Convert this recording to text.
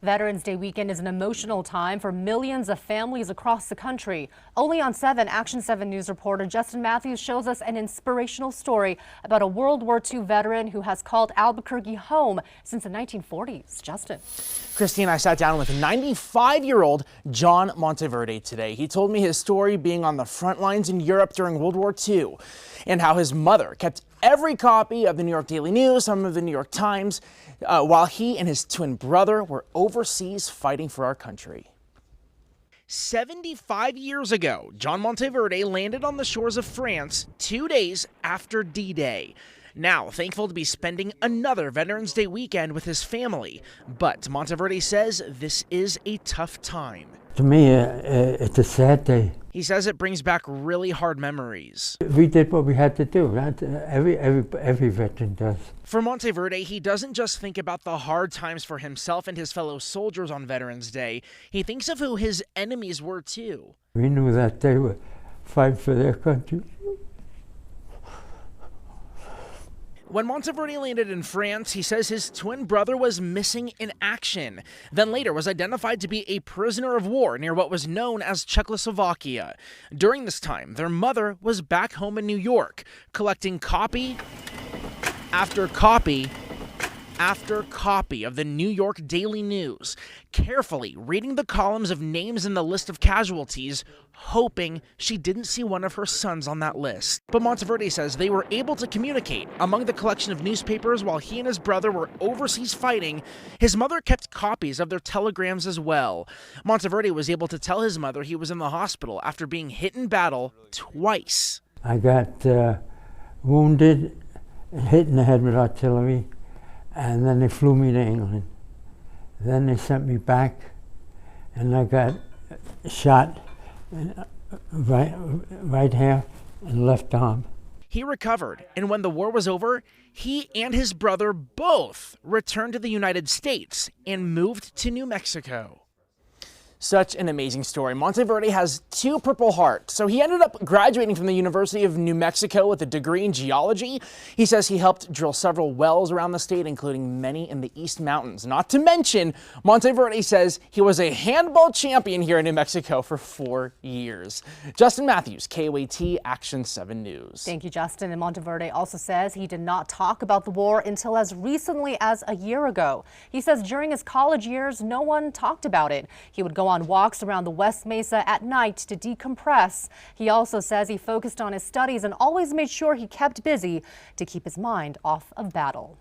Veterans Day weekend is an emotional time for millions of families across the country. Only on 7, Action 7 News reporter Justin Matthews shows us an inspirational story about a World War II veteran who has called Albuquerque home since the 1940s. Justin. Christine, I sat down with 95-year-old John Monteverde today. He told me his story being on the front lines in Europe during World War II and how his mother kept every copy of the New York Daily News, some of the New York Times, while he and his twin brother were overseas fighting for our country. 75 years ago, John Monteverde landed on the shores of France 2 days after D-Day. Now, thankful to be spending another Veterans Day weekend with his family. But Monteverde says this is a tough time. To me, it's a sad day. He says it brings back really hard memories. We did what we had to do. Every veteran does. For Monteverde, he doesn't just think about the hard times for himself and his fellow soldiers on Veterans Day. He thinks of who his enemies were too. We knew that they were fighting for their country. When Monteverde landed in France, he says his twin brother was missing in action, then later was identified to be a prisoner of war near what was known as Czechoslovakia. During this time, their mother was back home in New York, collecting copy after copy after copy of the New York Daily News, carefully reading the columns of names in the list of casualties, hoping she didn't see one of her sons on that list. But Monteverde says they were able to communicate among the collection of newspapers while he and his brother were overseas fighting. His mother kept copies of their telegrams as well. Monteverde was able to tell his mother he was in the hospital after being hit in battle twice. I got wounded, hit in the head with artillery, and then they flew me to England. Then they sent me back, and I got shot right here and left arm. He recovered, and when the war was over, he and his brother both returned to the United States and moved to New Mexico. Such an amazing story. Monteverde has 2 Purple Hearts, so he ended up graduating from the University of New Mexico with a degree in geology. He says he helped drill several wells around the state, including many in the East Mountains. Not to mention, Monteverde says he was a handball champion here in New Mexico for 4 years. Justin Matthews, KOAT Action 7 News. Thank you, Justin. And Monteverde also says he did not talk about the war until as recently as a year ago. He says during his college years, no one talked about it. He would go on walks around the West Mesa at night to decompress. He also says he focused on his studies and always made sure he kept busy to keep his mind off of battle.